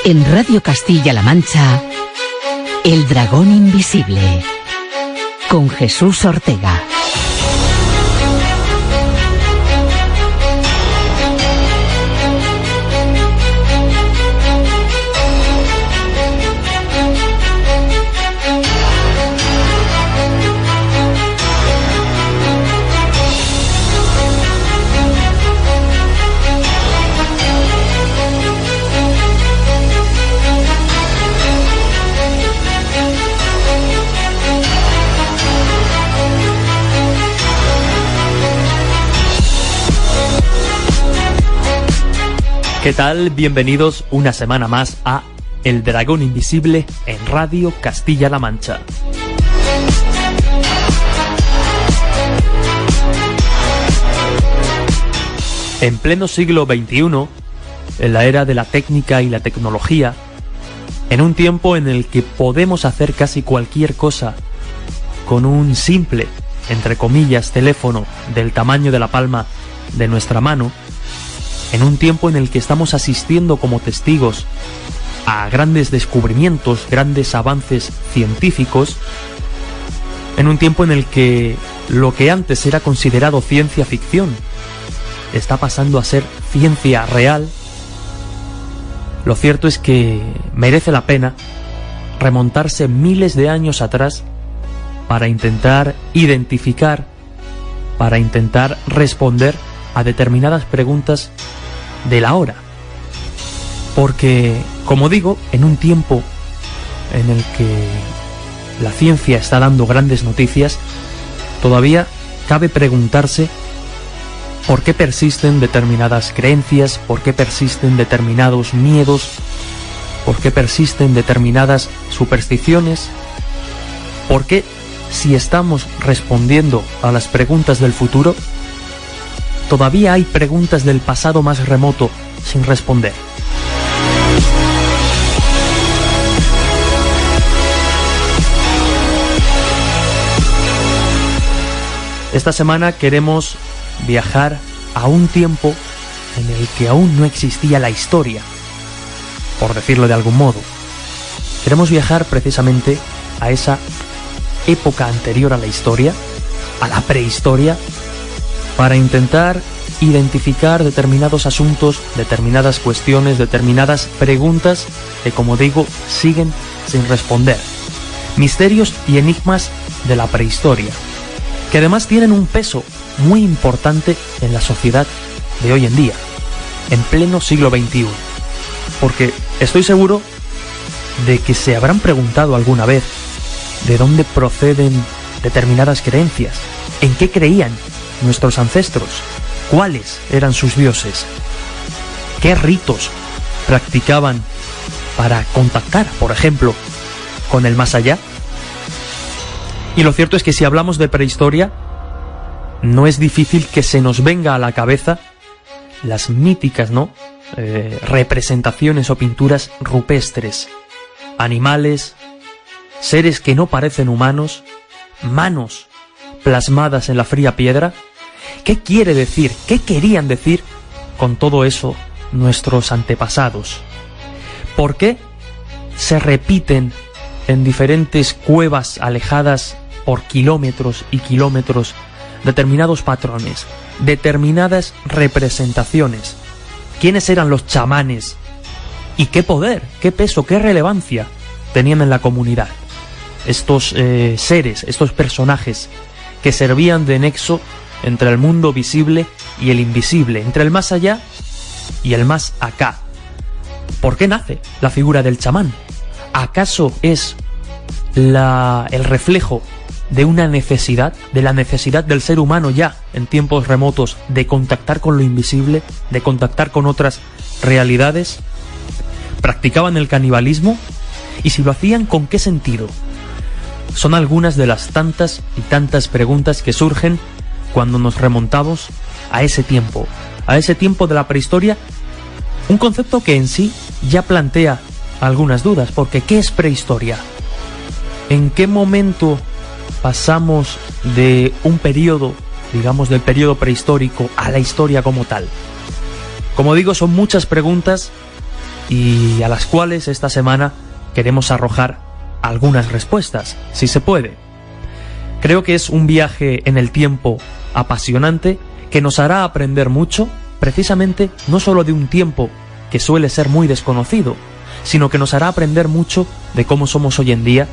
En Radio Castilla-La Mancha, El Dragón Invisible, con Jesús Ortega. ¿Qué tal? Bienvenidos una semana más a El Dragón Invisible en Radio Castilla-La Mancha. En pleno siglo XXI, en la era de la técnica y la tecnología, en un tiempo en el que podemos hacer casi cualquier cosa con un simple, entre comillas, teléfono del tamaño de la palma de nuestra mano, en un tiempo en el que estamos asistiendo como testigos a grandes descubrimientos, grandes avances científicos, en un tiempo en el que lo que antes era considerado ciencia ficción está pasando a ser ciencia real, lo cierto es que merece la pena remontarse miles de años atrás para intentar identificar, para intentar responder a determinadas preguntas de la hora. Porque, como digo, en un tiempo en el que la ciencia está dando grandes noticias, todavía cabe preguntarse por qué persisten determinadas creencias, por qué persisten determinados miedos, por qué persisten determinadas supersticiones, por qué, si estamos respondiendo a las preguntas del futuro, todavía hay preguntas del pasado más remoto sin responder. Esta semana queremos viajar a un tiempo en el que aún no existía la historia, por decirlo de algún modo. Queremos viajar precisamente a esa época anterior a la historia, a la prehistoria, para intentar identificar determinados asuntos, determinadas cuestiones, determinadas preguntas que, como digo, siguen sin responder. Misterios y enigmas de la prehistoria, que además tienen un peso muy importante en la sociedad de hoy en día, en pleno siglo XXI. Porque estoy seguro de que se habrán preguntado alguna vez de dónde proceden determinadas creencias, en qué creían nuestros ancestros, cuáles eran sus dioses, qué ritos practicaban para contactar, por ejemplo, con el más allá. Y lo cierto es que si hablamos de prehistoria, no es difícil que se nos venga a la cabeza las míticas, representaciones o pinturas rupestres, animales, seres que no parecen humanos, manos plasmadas en la fría piedra. ¿Qué quiere decir? ¿Qué querían decir con todo eso nuestros antepasados? ¿Por qué se repiten en diferentes cuevas alejadas por kilómetros y kilómetros determinados patrones, determinadas representaciones? ¿Quiénes eran los chamanes? ¿Y qué poder, qué peso, qué relevancia tenían en la comunidad estos seres, estos personajes que servían de nexo entre el mundo visible y el invisible, entre el más allá y el más acá? ¿Por qué nace la figura del chamán? ¿Acaso es el reflejo de una necesidad, de la necesidad del ser humano ya en tiempos remotos de contactar con lo invisible, de contactar con otras realidades? ¿Practicaban el canibalismo? Y si lo hacían, ¿con qué sentido? Son algunas de las tantas y tantas preguntas que surgen cuando nos remontamos a ese tiempo de la prehistoria, un concepto que en sí ya plantea algunas dudas, porque ¿qué es prehistoria? ¿En qué momento pasamos de un periodo, digamos del periodo prehistórico, a la historia como tal? Como digo, son muchas preguntas y a las cuales esta semana queremos arrojar algunas respuestas, si se puede. Creo que es un viaje en el tiempo apasionante que nos hará aprender mucho, precisamente no solo de un tiempo que suele ser muy desconocido, sino que nos hará aprender mucho de cómo somos hoy en día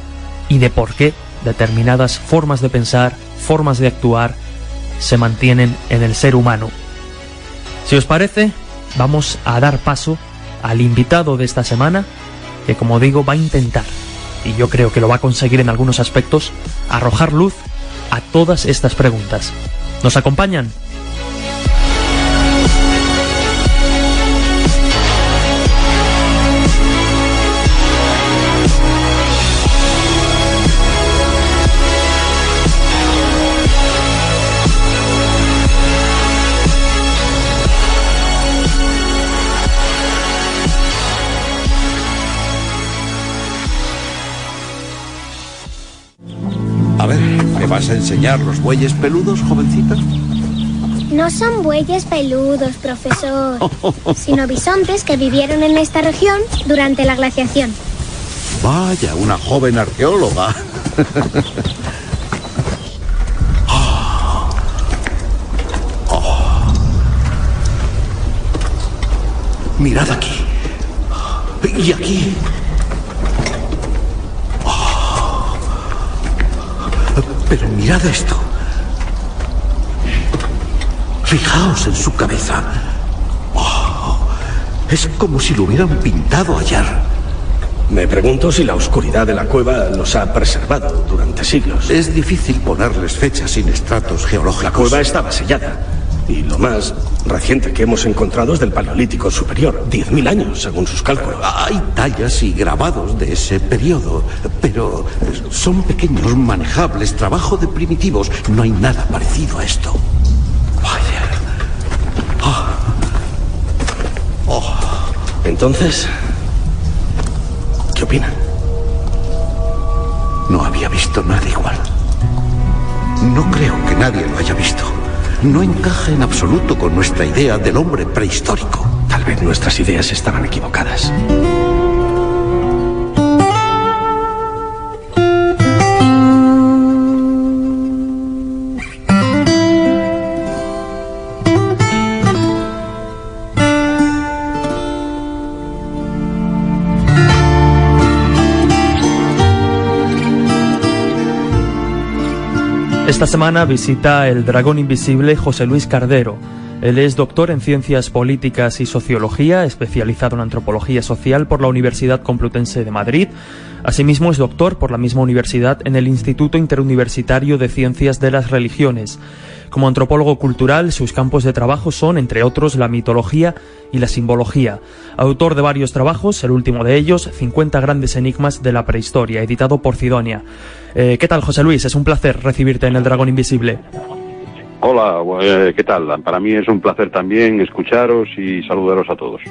y de por qué determinadas formas de pensar, formas de actuar, se mantienen en el ser humano. Si os parece, vamos a dar paso al invitado de esta semana, que como digo va a intentar, y yo creo que lo va a conseguir en algunos aspectos, arrojar luz a todas estas preguntas. ¿Nos acompañan? A ver, ¿me vas a enseñar los bueyes peludos, jovencita? No son bueyes peludos, profesor, sino bisontes que vivieron en esta región durante la glaciación. Vaya, una joven arqueóloga. Mirad aquí. Y aquí. Pero mirad esto. Fijaos en su cabeza. Es como si lo hubieran pintado ayer. Me pregunto si la oscuridad de la cueva los ha preservado durante siglos. Es difícil ponerles fechas sin estratos geológicos. La cueva estaba sellada. Y lo más reciente que hemos encontrado es del Paleolítico Superior. 10.000 años, según sus cálculos. Hay tallas y grabados de ese periodo, pero son pequeños, manejables, trabajo de primitivos. No hay nada parecido a esto. Vaya. Entonces, ¿qué opina? No había visto nada igual. No creo que nadie lo haya visto. No encaja en absoluto con nuestra idea del hombre prehistórico. Tal vez nuestras ideas estaban equivocadas. Esta semana visita el Dragón Invisible José Luis Cardero. Él es doctor en Ciencias Políticas y Sociología, especializado en Antropología Social por la Universidad Complutense de Madrid. Asimismo, es doctor por la misma universidad en el Instituto Interuniversitario de Ciencias de las Religiones. Como antropólogo cultural, sus campos de trabajo son, entre otros, la mitología y la simbología. Autor de varios trabajos, el último de ellos, 50 grandes enigmas de la prehistoria, editado por Cidonia. ¿Qué tal, José Luis? Es un placer recibirte en el Dragón Invisible. Hola, ¿qué tal? Para mí es un placer también escucharos y saludaros a todos.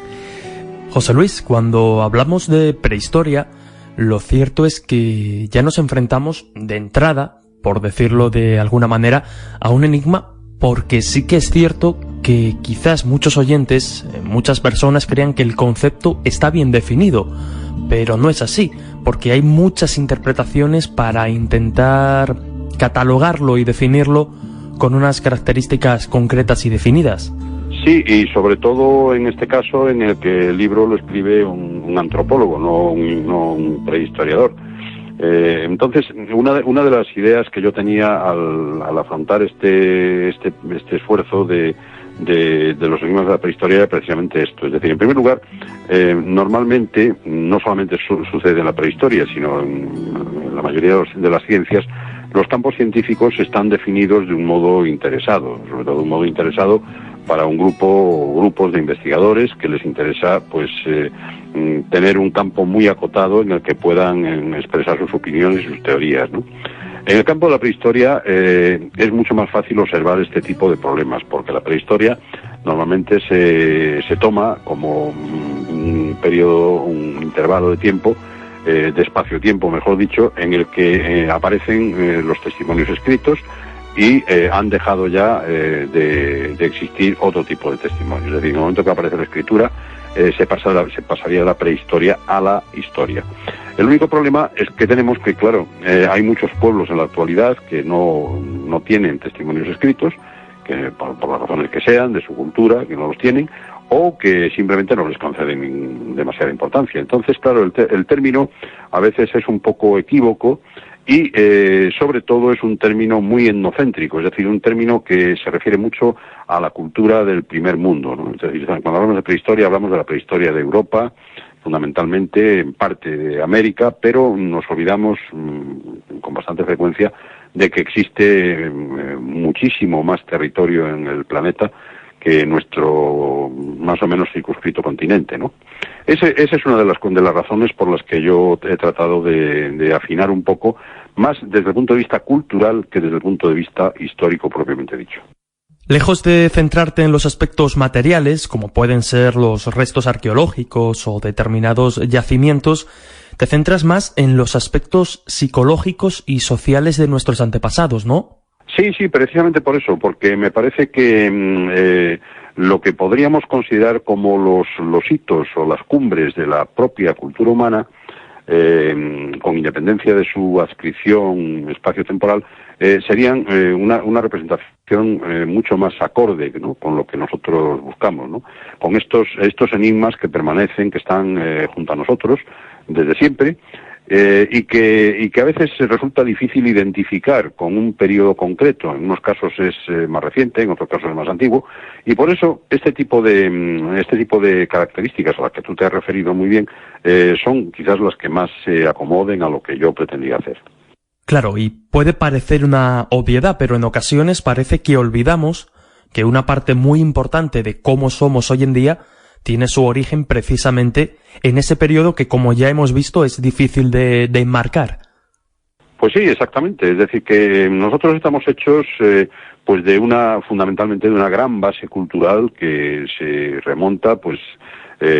José Luis, cuando hablamos de prehistoria, lo cierto es que ya nos enfrentamos de entrada, por decirlo de alguna manera, a un enigma, porque sí que es cierto que quizás muchos oyentes, muchas personas crean que el concepto está bien definido, pero no es así, porque hay muchas interpretaciones para intentar catalogarlo y definirlo con unas características concretas y definidas. Sí, y sobre todo en este caso en el que el libro lo escribe un antropólogo, no un prehistoriador. Entonces, una de las ideas que yo tenía al afrontar este esfuerzo de los enigmas de la prehistoria era precisamente esto. Es decir, en primer lugar, normalmente, no solamente sucede en la prehistoria, sino en la mayoría de las ciencias, los campos científicos están definidos de un modo interesado, sobre todo de un modo interesado para un grupo o grupos de investigadores que les interesa pues tener un campo muy acotado en el que puedan expresar sus opiniones y sus teorías, ¿no? En el campo de la prehistoria es mucho más fácil observar este tipo de problemas, porque la prehistoria normalmente se toma como un periodo, un intervalo de tiempo, de espacio-tiempo, mejor dicho, en el que aparecen los testimonios escritos y han dejado ya de existir otro tipo de testimonios. Es decir, en el momento que aparece la escritura, se pasaría de la prehistoria a la historia. El único problema es que tenemos que, claro, hay muchos pueblos en la actualidad que no tienen testimonios escritos, que por las razones que sean, de su cultura, que no los tienen, o que simplemente no les conceden demasiada importancia. Entonces, claro, el término a veces es un poco equívoco y, sobre todo, es un término muy etnocéntrico, es decir, un término que se refiere mucho a la cultura del primer mundo, ¿no? Es decir, cuando hablamos de prehistoria, hablamos de la prehistoria de Europa, fundamentalmente en parte de América, pero nos olvidamos con bastante frecuencia de que existe muchísimo más territorio en el planeta que nuestro más o menos circunscrito continente, ¿no? Esa es una de las razones por las que yo he tratado de afinar un poco, más desde el punto de vista cultural que desde el punto de vista histórico propiamente dicho. Lejos de centrarte en los aspectos materiales, como pueden ser los restos arqueológicos o determinados yacimientos, te centras más en los aspectos psicológicos y sociales de nuestros antepasados, ¿no? Sí, precisamente por eso, porque me parece que lo que podríamos considerar como los hitos o las cumbres de la propia cultura humana, con independencia de su adscripción espacio-temporal, serían una representación mucho más acorde, ¿no?, con lo que nosotros buscamos, ¿no?, con estos enigmas que permanecen, que están junto a nosotros desde siempre, y que a veces resulta difícil identificar con un periodo concreto. En unos casos es más reciente, en otros casos es más antiguo, y por eso este tipo de características a las que tú te has referido muy bien son quizás las que más se acomoden a lo que yo pretendía hacer. Claro, y puede parecer una obviedad, pero en ocasiones parece que olvidamos que una parte muy importante de cómo somos hoy en día tiene su origen precisamente en ese periodo que, como ya hemos visto, es difícil de enmarcar. Pues sí, exactamente. Es decir, que nosotros estamos hechos pues fundamentalmente de una gran base cultural que se remonta, pues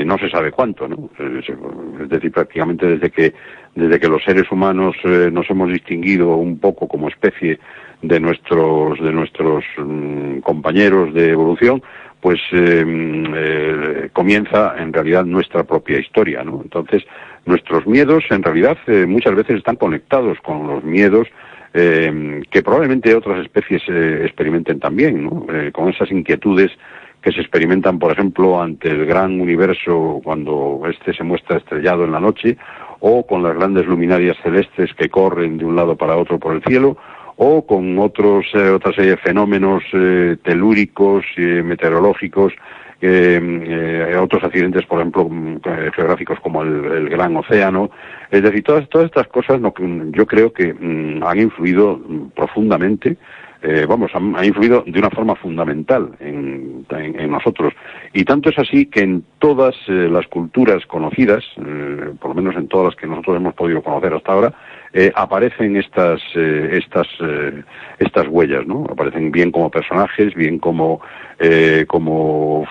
no se sabe cuánto, ¿no? Es decir, prácticamente desde que los seres humanos nos hemos distinguido un poco como especie de nuestros compañeros de evolución, pues comienza en realidad nuestra propia historia, ¿no? Entonces, nuestros miedos en realidad muchas veces están conectados con los miedos que probablemente otras especies experimenten también, ¿no? Con esas inquietudes que se experimentan, por ejemplo, ante el gran universo cuando éste se muestra estrellado en la noche, o con las grandes luminarias celestes que corren de un lado para otro por el cielo, o con otra serie de fenómenos telúricos, meteorológicos, otros accidentes, por ejemplo, geográficos como el gran océano. Es decir, todas estas cosas yo creo que han influido profundamente, han influido de una forma fundamental en nosotros. Y tanto es así que en todas las culturas conocidas, por lo menos en todas las que nosotros hemos podido conocer hasta ahora, aparecen estas huellas, ¿no? Aparecen bien como personajes, bien como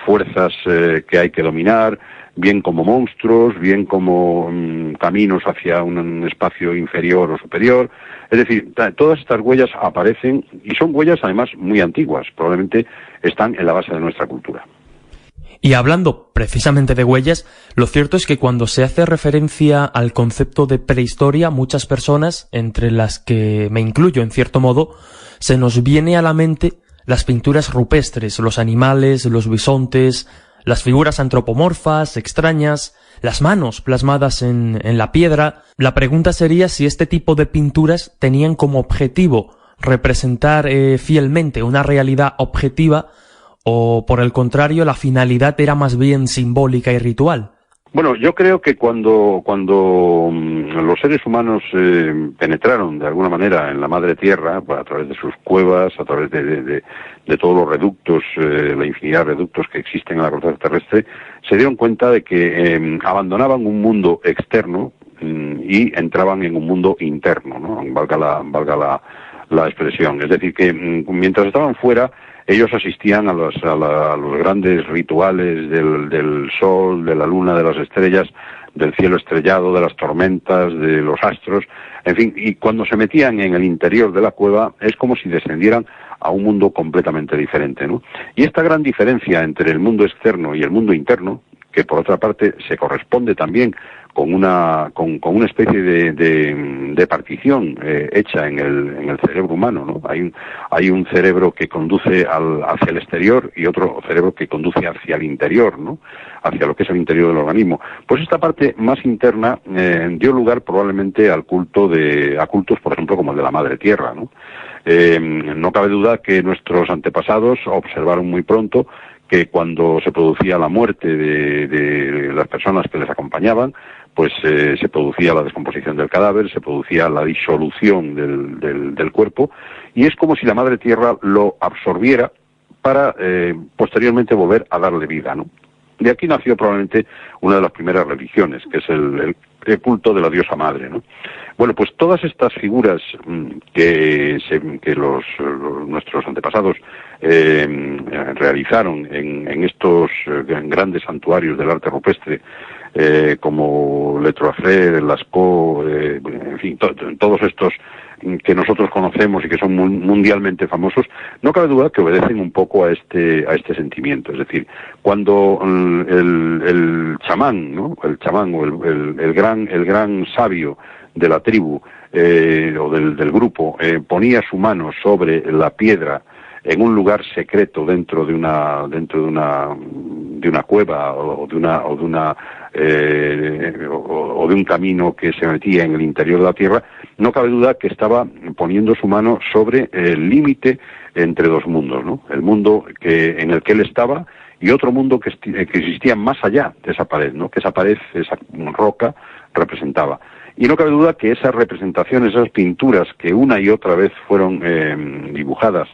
fuerzas que hay que dominar, bien como monstruos, bien como caminos hacia un espacio inferior o superior. Es decir, todas estas huellas aparecen y son huellas además muy antiguas, probablemente están en la base de nuestra cultura. Y hablando precisamente de huellas, lo cierto es que cuando se hace referencia al concepto de prehistoria, muchas personas, entre las que me incluyo en cierto modo, se nos viene a la mente las pinturas rupestres, los animales, los bisontes, las figuras antropomorfas, extrañas, las manos plasmadas en la piedra. La pregunta sería si este tipo de pinturas tenían como objetivo representar fielmente una realidad objetiva, o por el contrario la finalidad era más bien simbólica y ritual. Bueno, yo creo que cuando los seres humanos penetraron de alguna manera en la madre tierra, a través de sus cuevas, a través de todos los reductos, la infinidad de reductos que existen en la corteza terrestre, se dieron cuenta de que abandonaban un mundo externo y entraban en un mundo interno, ¿no? Valga la expresión. Es decir, que mientras estaban fuera, ellos asistían a los grandes rituales del sol, de la luna, de las estrellas, del cielo estrellado, de las tormentas, de los astros, en fin, y cuando se metían en el interior de la cueva es como si descendieran a un mundo completamente diferente, ¿no? Y esta gran diferencia entre el mundo externo y el mundo interno, que por otra parte se corresponde también con una especie de partición hecha en el cerebro humano, ¿no? Hay un cerebro que conduce hacia el exterior y otro cerebro que conduce hacia el interior, ¿no? Hacia lo que es el interior del organismo. Pues esta parte más interna dio lugar probablemente a cultos, por ejemplo, como el de la Madre Tierra, ¿no? No cabe duda que nuestros antepasados observaron muy pronto que cuando se producía la muerte de las personas que les acompañaban, pues se producía la descomposición del cadáver, se producía la disolución del cuerpo, y es como si la Madre Tierra lo absorbiera para posteriormente volver a darle vida, ¿no? De aquí nació probablemente una de las primeras religiones, que es el culto de la diosa madre, ¿no? Bueno, pues todas estas figuras que nuestros antepasados realizaron en estos grandes santuarios del arte rupestre, como Le Troisfort, Lascaux, en fin, todos estos que nosotros conocemos y que son mundialmente famosos, no cabe duda que obedecen un poco a este sentimiento. Es decir, cuando el chamán, ¿no? El chamán o el gran sabio de la tribu o del grupo ponía su mano sobre la piedra en un lugar secreto dentro de una cueva o de un camino que se metía en el interior de la tierra, no cabe duda que estaba poniendo su mano sobre el límite entre dos mundos, ¿no? El mundo en el que él estaba y otro mundo que existía más allá de esa pared, ¿no? Que esa pared, esa roca, representaba. Y no cabe duda que esas representaciones, esas pinturas que una y otra vez fueron dibujadas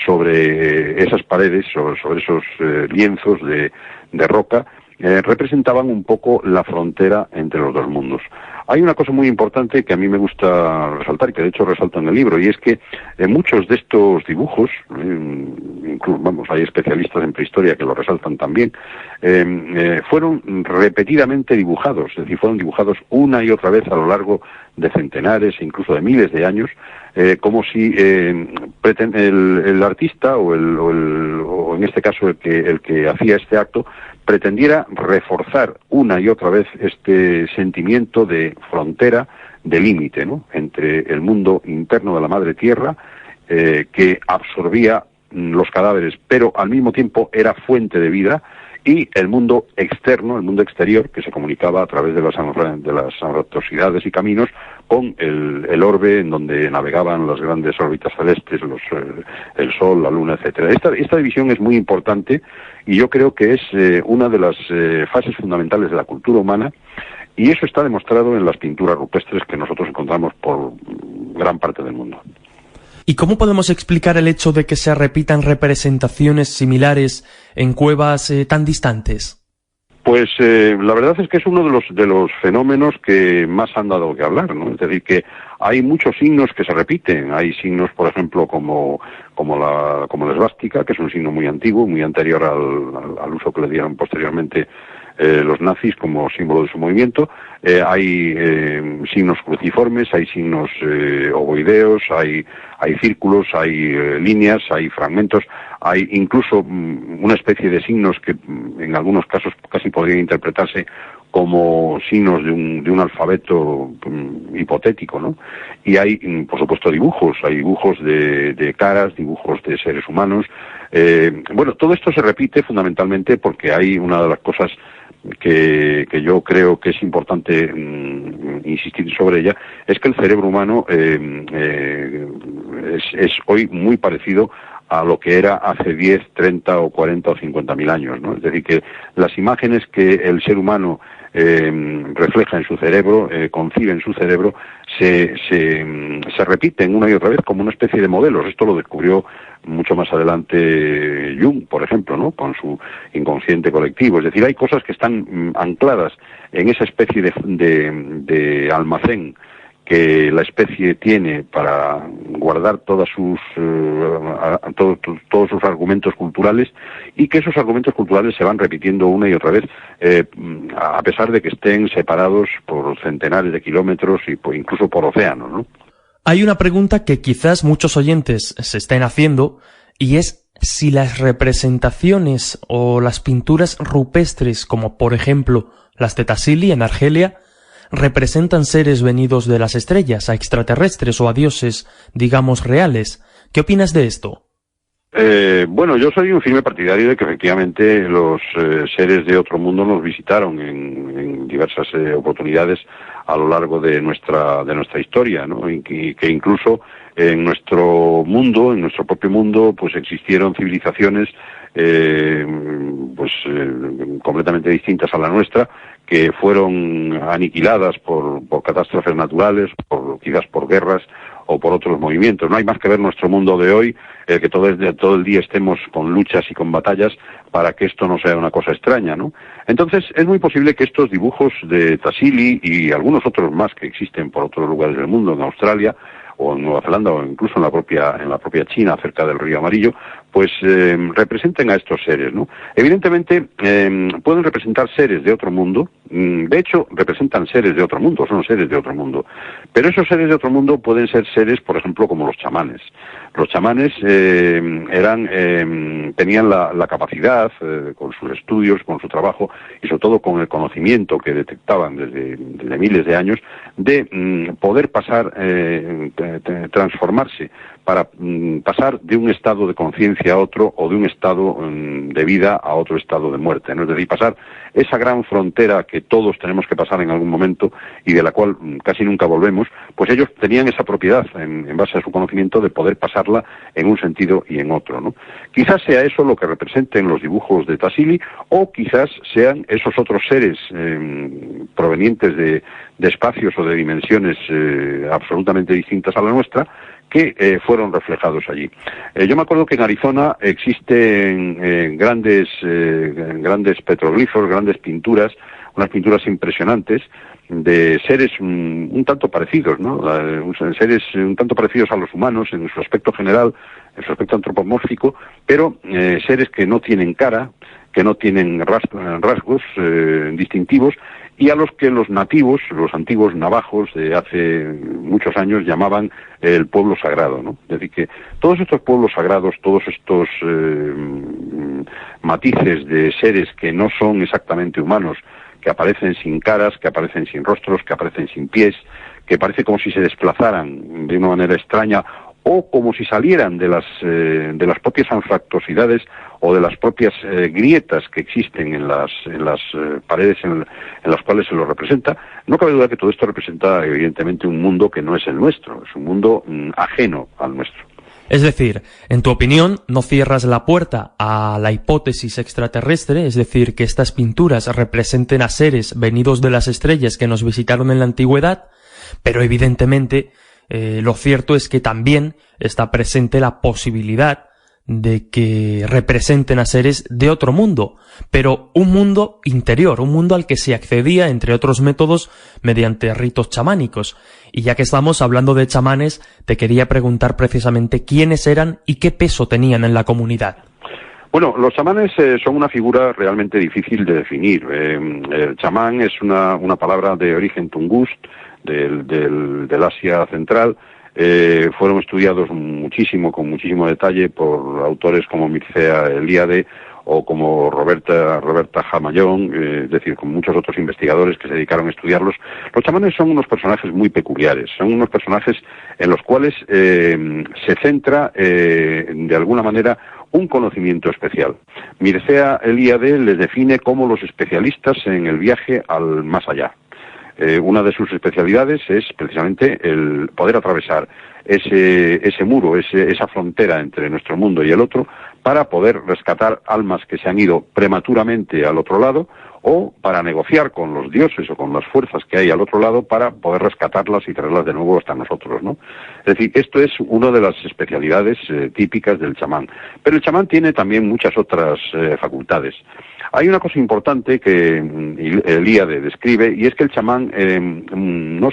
sobre esas paredes, sobre esos lienzos de roca, representaban un poco la frontera entre los dos mundos. Hay una cosa muy importante que a mí me gusta resaltar, y que de hecho resalto en el libro, y es que muchos de estos dibujos, incluso, hay especialistas en prehistoria que lo resaltan también, fueron repetidamente dibujados, es decir, fueron dibujados una y otra vez a lo largo de centenares e incluso de miles de años, como si el artista o en este caso el que hacía este acto pretendiera reforzar una y otra vez este sentimiento de frontera, de límite, ¿no? Entre el mundo interno de la Madre Tierra, que absorbía los cadáveres, pero al mismo tiempo era fuente de vida, y el mundo externo, el mundo exterior, que se comunicaba a través de las anatosidades y caminos con el orbe en donde navegaban las grandes órbitas celestes, el Sol, la Luna, etcétera. Esta división es muy importante y yo creo que es una de las fases fundamentales de la cultura humana, y eso está demostrado en las pinturas rupestres que nosotros encontramos por gran parte del mundo. ¿Y cómo podemos explicar el hecho de que se repitan representaciones similares en cuevas tan distantes? Pues la verdad es que es uno de los fenómenos que más han dado que hablar, ¿no? Es decir, que hay muchos signos que se repiten. Hay signos, por ejemplo, como la esvástica, que es un signo muy antiguo, muy anterior al uso que le dieron posteriormente los nazis como símbolo de su movimiento. Hay signos cruciformes, hay signos ovoideos, hay círculos, hay líneas, hay fragmentos, hay incluso una especie de signos que en algunos casos casi podrían interpretarse como signos de un alfabeto hipotético, ¿no? Y hay, por supuesto, dibujos, hay dibujos de caras, dibujos de seres humanos. Bueno, todo esto se repite fundamentalmente porque hay una de las cosas que yo creo que es importante insistir sobre ella, es que el cerebro humano es hoy muy parecido a lo que era hace 10, 30 o 40 o 50.000 años, ¿no? Es decir, que las imágenes que el ser humano refleja en su cerebro, concibe en su cerebro, se repiten una y otra vez como una especie de modelos. Esto lo descubrió mucho más adelante Jung, por ejemplo, ¿no? Con su inconsciente colectivo. Es decir, hay cosas que están ancladas en esa especie de almacén que la especie tiene para guardar todos sus argumentos culturales, y que esos argumentos culturales se van repitiendo una y otra vez, a pesar de que estén separados por centenares de kilómetros y incluso por océanos, ¿no? Hay una pregunta que quizás muchos oyentes se estén haciendo, y es si las representaciones o las pinturas rupestres, como por ejemplo las de Tassili en Argelia, representan seres venidos de las estrellas, a extraterrestres o a dioses, digamos, reales. ¿Qué opinas de esto? Bueno, yo soy un firme partidario de que efectivamente los seres de otro mundo nos visitaron en diversas oportunidades a lo largo de nuestra historia, ¿no? Y que incluso en nuestro mundo, en nuestro propio mundo, pues existieron civilizaciones completamente distintas a la nuestra, que fueron aniquiladas por catástrofes naturales, quizás por guerras o por otros movimientos. No hay más que ver nuestro mundo de hoy, que todo el día estemos con luchas y con batallas, para que esto no sea una cosa extraña, ¿no? Entonces, es muy posible que estos dibujos de Tassili y algunos otros más que existen por otros lugares del mundo, en Australia o en Nueva Zelanda o incluso en la propia China, cerca del Río Amarillo, pues representen a estos seres, ¿no? Evidentemente pueden representar seres de otro mundo, de hecho representan seres de otro mundo, son seres de otro mundo, pero esos seres de otro mundo pueden ser seres, por ejemplo, como los chamanes. Los chamanes tenían la capacidad, con sus estudios, con su trabajo y sobre todo con el conocimiento que detectaban desde miles de años, de poder pasar, transformarse para pasar de un estado de conciencia a otro, o de un estado de vida a otro estado de muerte, ¿no? Es decir, pasar esa gran frontera que todos tenemos que pasar en algún momento y de la cual casi nunca volvemos, pues ellos tenían esa propiedad, en base a su conocimiento, de poder pasarla en un sentido y en otro, ¿no? Quizás sea eso lo que representen los dibujos de Tassili, o quizás sean esos otros seres provenientes de espacios o de dimensiones absolutamente distintas a la nuestra, que fueron reflejados allí. Yo me acuerdo que en Arizona existen grandes petroglifos, grandes pinturas, unas pinturas impresionantes de seres un tanto parecidos, ¿no? Seres un tanto parecidos a los humanos en su aspecto general, en su aspecto antropomórfico, pero seres que no tienen cara, que no tienen rasgos distintivos, y a los que los nativos, los antiguos navajos de hace muchos años, llamaban el pueblo sagrado, ¿no? Es decir, que todos estos pueblos sagrados, todos estos matices de seres que no son exactamente humanos, que aparecen sin caras, que aparecen sin rostros, que aparecen sin pies, que parece como si se desplazaran de una manera extraña, o como si salieran de las propias anfractuosidades o de las propias grietas que existen en las paredes en las cuales se lo representa. No cabe duda que todo esto representa evidentemente un mundo que no es el nuestro, es un mundo ajeno al nuestro. Es decir, en tu opinión, no cierras la puerta a la hipótesis extraterrestre, es decir, que estas pinturas representen a seres venidos de las estrellas que nos visitaron en la antigüedad, pero evidentemente lo cierto es que también está presente la posibilidad de que representen a seres de otro mundo, pero un mundo interior, un mundo al que se accedía, entre otros métodos, mediante ritos chamánicos. Y ya que estamos hablando de chamanes, te quería preguntar precisamente quiénes eran y qué peso tenían en la comunidad. Bueno, los chamanes son una figura realmente difícil de definir. El chamán es una palabra de origen tungust, del Asia Central. Fueron estudiados con muchísimo detalle por autores como Mircea Eliade o como Roberta Jamayón, es decir, con muchos otros investigadores que se dedicaron a estudiarlos. Los chamanes son unos personajes muy peculiares, son unos personajes en los cuales se centra de alguna manera un conocimiento especial. Mircea Eliade les define como los especialistas en el viaje al más allá. Una de sus especialidades es precisamente el poder atravesar ese muro, esa frontera entre nuestro mundo y el otro, para poder rescatar almas que se han ido prematuramente al otro lado, o para negociar con los dioses o con las fuerzas que hay al otro lado para poder rescatarlas y traerlas de nuevo hasta nosotros, ¿no? Es decir, esto es una de las especialidades típicas del chamán. Pero el chamán tiene también muchas otras facultades. Hay una cosa importante que Eliade describe, y es que el chamán no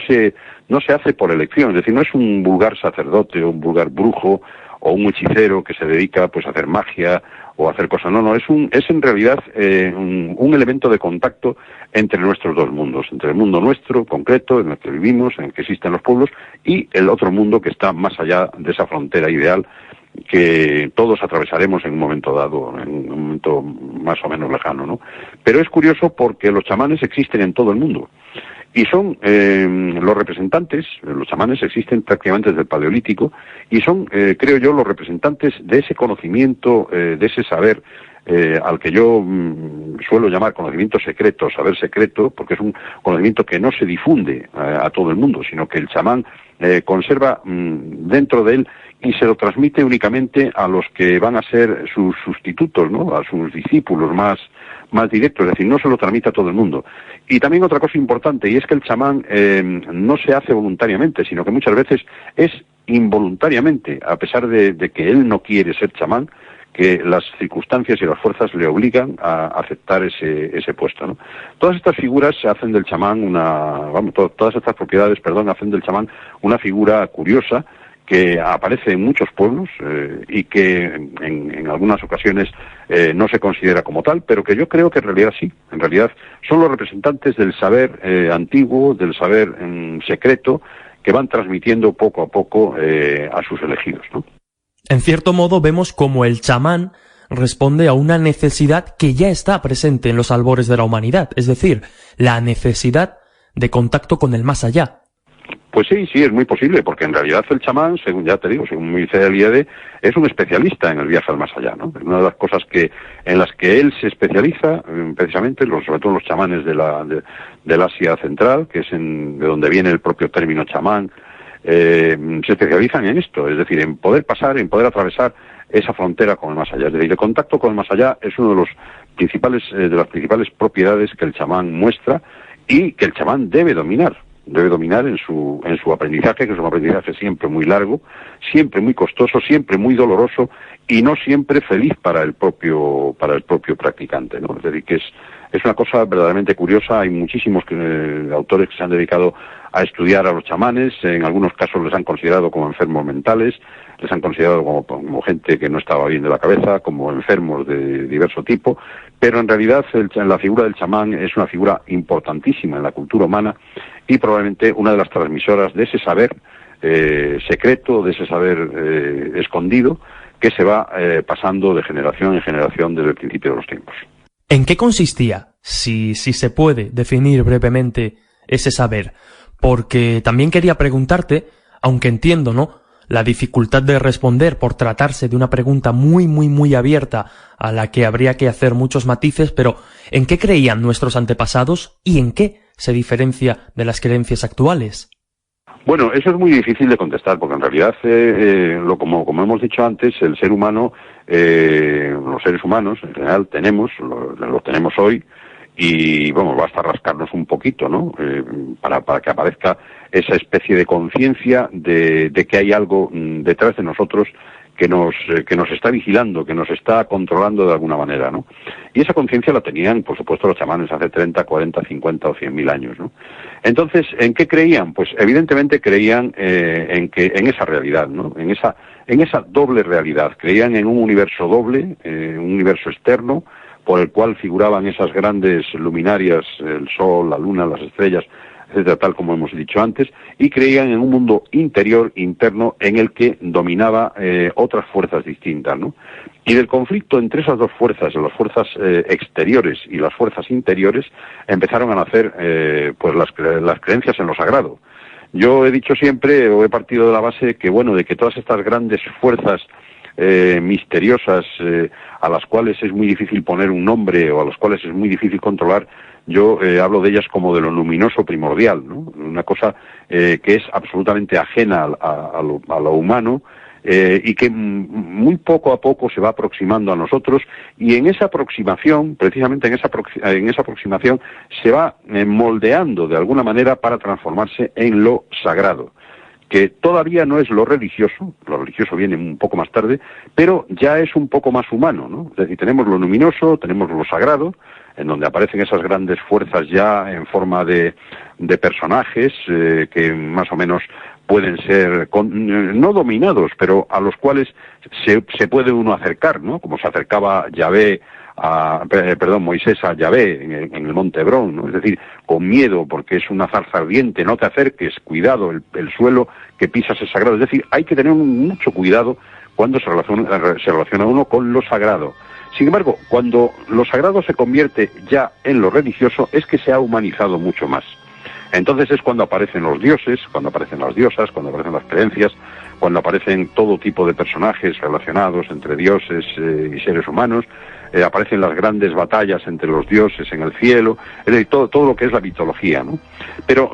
no se hace por elección, es decir, no es un vulgar sacerdote o un vulgar brujo o un hechicero que se dedica pues a hacer magia o a hacer cosas. No, es en realidad un elemento de contacto entre nuestros dos mundos, entre el mundo nuestro, concreto, en el que vivimos, en el que existen los pueblos, y el otro mundo que está más allá de esa frontera ideal que todos atravesaremos en un momento dado, en un momento más o menos lejano, ¿no? Pero es curioso porque los chamanes existen en todo el mundo. Y son los representantes, los chamanes existen prácticamente desde el Paleolítico, y son, creo yo, los representantes de ese conocimiento, de ese saber, al que yo suelo llamar conocimiento secreto, saber secreto, porque es un conocimiento que no se difunde a todo el mundo, sino que el chamán conserva dentro de él y se lo transmite únicamente a los que van a ser sus sustitutos, ¿no? A sus discípulos más directos, es decir, no se lo transmite a todo el mundo. Y también otra cosa importante, y es que el chamán no se hace voluntariamente, sino que muchas veces es involuntariamente, a pesar de que él no quiere ser chamán, que las circunstancias y las fuerzas le obligan a aceptar ese puesto, ¿no? Todas estas figuras hacen del chamán todas estas propiedades, hacen del chamán una figura curiosa, que aparece en muchos pueblos y que en algunas ocasiones no se considera como tal, pero que yo creo que en realidad sí. En realidad son los representantes del saber antiguo, del saber secreto, que van transmitiendo poco a poco a sus elegidos, ¿no? En cierto modo vemos como el chamán responde a una necesidad que ya está presente en los albores de la humanidad, es decir, la necesidad de contacto con el más allá. Pues sí, es muy posible, porque en realidad el chamán, según me dice el IED, es un especialista en el viaje al más allá, ¿no? Una de las cosas en las que él se especializa, precisamente, sobre todo los chamanes del Asia Central, que es de donde viene el propio término chamán, se especializan en esto, es decir, en poder pasar, en poder atravesar esa frontera con el más allá. Es decir, el contacto con el más allá es uno de las principales propiedades que el chamán muestra y que el chamán debe dominar en su aprendizaje, que es un aprendizaje siempre muy largo, siempre muy costoso, siempre muy doloroso y no siempre feliz para el propio practicante, ¿no? Es decir, que es una cosa verdaderamente curiosa. Hay muchísimos autores que se han dedicado a estudiar a los chamanes, en algunos casos les han considerado como enfermos mentales, les han considerado como gente que no estaba bien de la cabeza, como enfermos de diverso tipo, pero en realidad la figura del chamán es una figura importantísima en la cultura humana y probablemente una de las transmisoras de ese saber secreto, de ese saber escondido, que se va pasando de generación en generación desde el principio de los tiempos. ¿En qué consistía, si se puede definir brevemente ese saber? Porque también quería preguntarte, aunque entiendo, ¿no?, la dificultad de responder por tratarse de una pregunta muy, muy, muy abierta a la que habría que hacer muchos matices, pero ¿en qué creían nuestros antepasados y en qué se diferencia de las creencias actuales? Bueno, eso es muy difícil de contestar, porque en realidad, como hemos dicho antes, el ser humano, los seres humanos en general los tenemos hoy, y bueno, basta rascarnos un poquito, ¿no? Para que aparezca esa especie de conciencia de que hay algo detrás de nosotros que nos está vigilando, que nos está controlando de alguna manera, ¿no? Y esa conciencia la tenían, por supuesto, los chamanes hace 30, 40, 50 o 100.000 años, ¿no? Entonces, ¿en qué creían? Pues evidentemente creían en esa realidad, ¿no? En esa doble realidad. Creían en un universo doble, un universo externo, por el cual figuraban esas grandes luminarias, el sol, la luna, las estrellas, etcétera, tal como hemos dicho antes, y creían en un mundo interior, interno, en el que dominaba otras fuerzas distintas, ¿no? Y del conflicto entre esas dos fuerzas, las fuerzas exteriores y las fuerzas interiores, empezaron a nacer pues las creencias en lo sagrado. Yo he dicho siempre, o he partido de la base, que bueno, de que todas estas grandes fuerzas misteriosas, a las cuales es muy difícil poner un nombre o a las cuales es muy difícil controlar, yo hablo de ellas como de lo luminoso primordial, ¿no? Una cosa que es absolutamente ajena a lo humano y que muy poco a poco se va aproximando a nosotros, y en esa aproximación, precisamente en esa aproximación, se va moldeando de alguna manera para transformarse en lo sagrado, que todavía no es lo religioso viene un poco más tarde, pero ya es un poco más humano, ¿no? Es decir, tenemos lo luminoso, tenemos lo sagrado, en donde aparecen esas grandes fuerzas ya en forma de personajes que más o menos pueden ser no dominados, pero a los cuales se puede uno acercar, ¿no? Como se acercaba Moisés a Yahvé en el monte Hebrón, ¿no? Es decir, con miedo, porque es una zarza ardiente, no te acerques, cuidado, el suelo que pisas es sagrado. Es decir, hay que tener mucho cuidado cuando se relaciona uno con lo sagrado. Sin embargo, cuando lo sagrado se convierte ya en lo religioso, es que se ha humanizado mucho más. Entonces es cuando aparecen los dioses, cuando aparecen las diosas, cuando aparecen las creencias, cuando aparecen todo tipo de personajes relacionados entre dioses y seres humanos, aparecen las grandes batallas entre los dioses en el cielo, es decir, todo lo que es la mitología, ¿no? Pero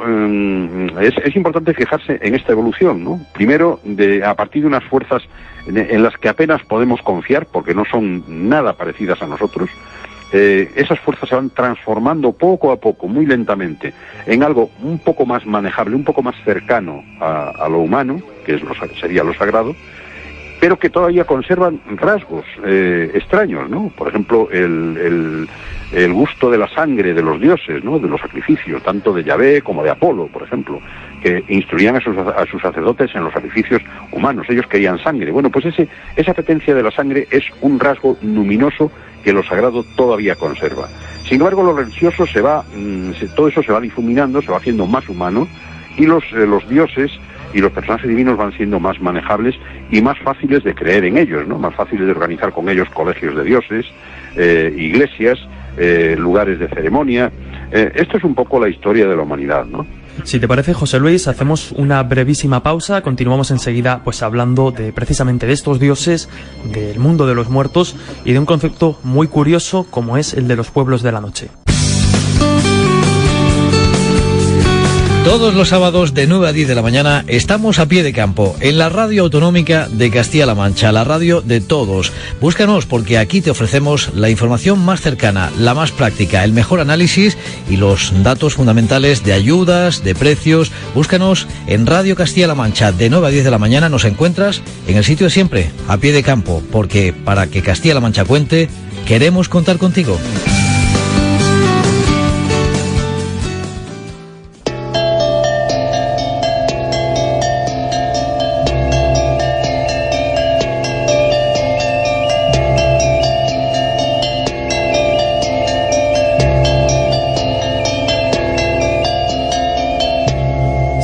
es importante fijarse en esta evolución, ¿no? Primero, a partir de unas fuerzas en las que apenas podemos confiar, porque no son nada parecidas a nosotros. Esas fuerzas se van transformando poco a poco, muy lentamente, en algo un poco más manejable, un poco más cercano a lo humano, que sería lo sagrado, pero que todavía conservan rasgos extraños, ¿no? Por ejemplo, el gusto de la sangre de los dioses, ¿no? De los sacrificios, tanto de Yahvé como de Apolo, por ejemplo, que instruían a sus sacerdotes en los sacrificios humanos. Ellos querían sangre. Bueno, pues esa apetencia de la sangre es un rasgo luminoso que lo sagrado todavía conserva. Sin embargo, lo religioso todo eso se va difuminando, se va haciendo más humano, y los dioses y los personajes divinos van siendo más manejables y más fáciles de creer en ellos, ¿no? Más fáciles de organizar con ellos colegios de dioses, iglesias, lugares de ceremonia. Esto es un poco la historia de la humanidad, ¿no? Si te parece, José Luis, hacemos una brevísima pausa, continuamos enseguida pues hablando precisamente de estos dioses, del mundo de los muertos y de un concepto muy curioso como es el de los pueblos de la noche. Todos los sábados de 9 a 10 de la mañana estamos a pie de campo, en la Radio Autonómica de Castilla-La Mancha, la radio de todos. Búscanos porque aquí te ofrecemos la información más cercana, la más práctica, el mejor análisis y los datos fundamentales de ayudas, de precios. Búscanos en Radio Castilla-La Mancha de 9 a 10 de la mañana, nos encuentras en el sitio de siempre, a pie de campo, porque para que Castilla-La Mancha cuente, queremos contar contigo.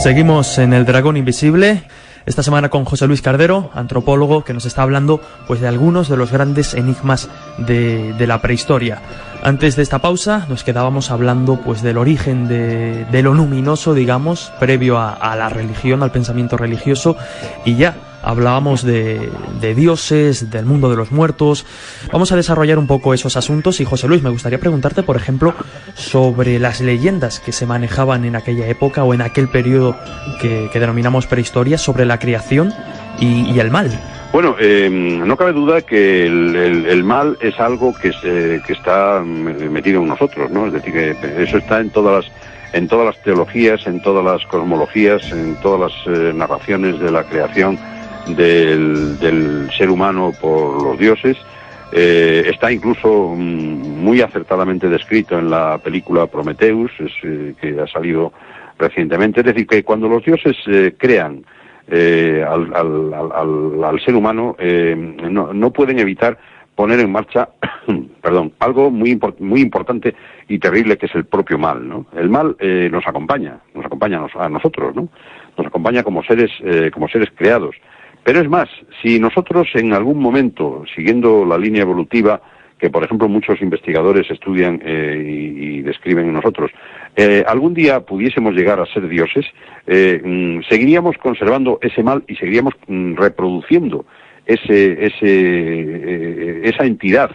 Seguimos en El Dragón Invisible, esta semana con José Luis Cardero, antropólogo, que nos está hablando pues de algunos de los grandes enigmas de la prehistoria. Antes de esta pausa nos quedábamos hablando pues del origen de lo luminoso, digamos, previo a la religión, al pensamiento religioso, y ya hablábamos de dioses, del mundo de los muertos. Vamos a desarrollar un poco esos asuntos y, José Luis, me gustaría preguntarte, por ejemplo, sobre las leyendas que se manejaban en aquella época o en aquel periodo que denominamos prehistoria, sobre la creación y el mal. Bueno, no cabe duda que el mal es algo que está metido en nosotros, ¿no? Es decir, que eso está en todas las teologías, en todas las cosmologías, en todas las narraciones de la creación del ser humano por los dioses. Está incluso muy acertadamente descrito en la película Prometheus, que ha salido recientemente. Es decir, que cuando los dioses crean al ser humano, no pueden evitar poner en marcha algo muy importante y terrible, que es el propio mal, ¿no? El mal nos acompaña a nosotros, ¿no? Nos acompaña como seres creados. Pero es más, si nosotros en algún momento, siguiendo la línea evolutiva que, por ejemplo, muchos investigadores estudian y describen en nosotros, algún día pudiésemos llegar a ser dioses, seguiríamos conservando ese mal y seguiríamos reproduciendo esa entidad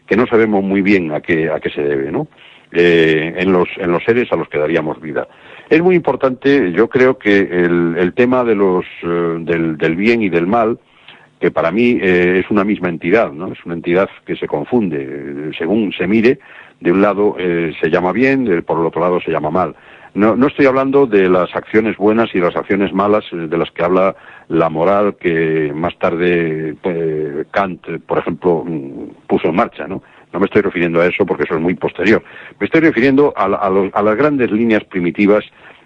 que no sabemos muy bien a qué se debe, ¿no? En los seres a los que daríamos vida. Es muy importante, yo creo que el tema de del bien y del mal, que para mí es una misma entidad, ¿no? Es una entidad que se confunde según se mire. De un lado se llama bien, por el otro lado se llama mal. No estoy hablando de las acciones buenas y las acciones malas de las que habla la moral que más tarde Kant, por ejemplo, puso en marcha, ¿no? No me estoy refiriendo a eso porque eso es muy posterior. Me estoy refiriendo a las grandes líneas primitivas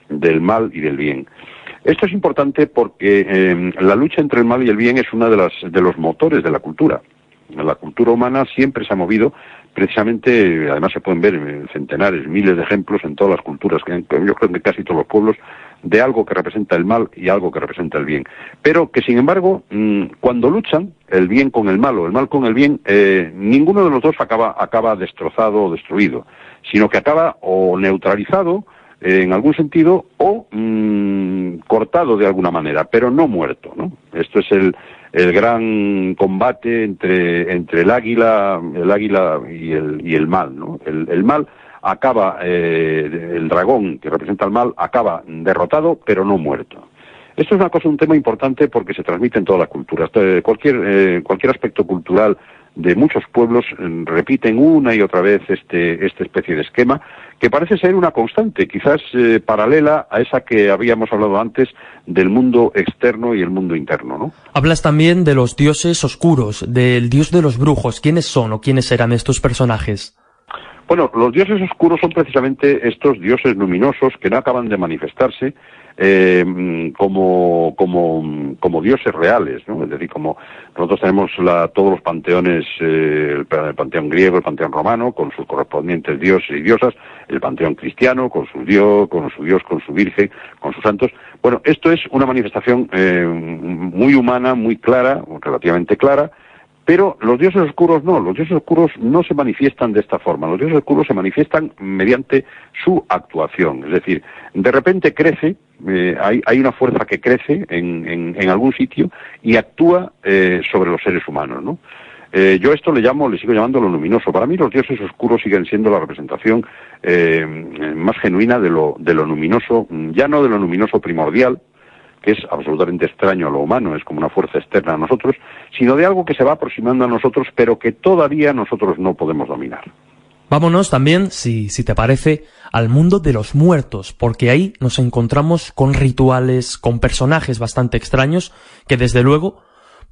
del mal y del bien. Esto es importante porque la lucha entre el mal y el bien es uno de los motores de la cultura. La cultura humana siempre se ha movido, precisamente, además se pueden ver centenares, miles de ejemplos en todas las culturas, yo creo que en casi todos los pueblos, de algo que representa el mal y algo que representa el bien. Pero que, sin embargo, cuando luchan, el bien con el mal o el mal con el bien, ninguno de los dos acaba destrozado o destruido, sino que acaba o neutralizado, en algún sentido, o cortado de alguna manera, pero no muerto, ¿no? Esto es el gran combate entre el águila y el mal, ¿no? El mal acaba, el dragón que representa el mal acaba derrotado, pero no muerto. Esto es un tema importante porque se transmite en todas las culturas. Cualquier aspecto cultural de muchos pueblos repiten una y otra vez esta especie de esquema que parece ser una constante, quizás paralela a esa que habíamos hablado antes del mundo externo y el mundo interno, ¿no? Hablas también de los dioses oscuros, del dios de los brujos. ¿Quiénes son o quiénes eran estos personajes? Bueno, los dioses oscuros son precisamente estos dioses luminosos que no acaban de manifestarse como dioses reales, ¿no? Es decir, como nosotros tenemos todos los panteones, el panteón griego, el panteón romano, con sus correspondientes dioses y diosas, el panteón cristiano, con su Dios, con su Virgen, con sus santos. Bueno, esto es una manifestación muy humana, muy clara, relativamente clara. Pero los dioses oscuros no se manifiestan de esta forma. Los dioses oscuros se manifiestan mediante su actuación. Es decir, de repente crece, hay una fuerza que crece en algún sitio y actúa sobre los seres humanos, ¿no? Yo esto le sigo llamando lo luminoso. Para mí los dioses oscuros siguen siendo la representación más genuina de lo luminoso, ya no de lo luminoso primordial, que es absolutamente extraño a lo humano, es como una fuerza externa a nosotros, sino de algo que se va aproximando a nosotros, pero que todavía nosotros no podemos dominar. Vámonos también, si te parece, al mundo de los muertos, porque ahí nos encontramos con rituales, con personajes bastante extraños, que desde luego,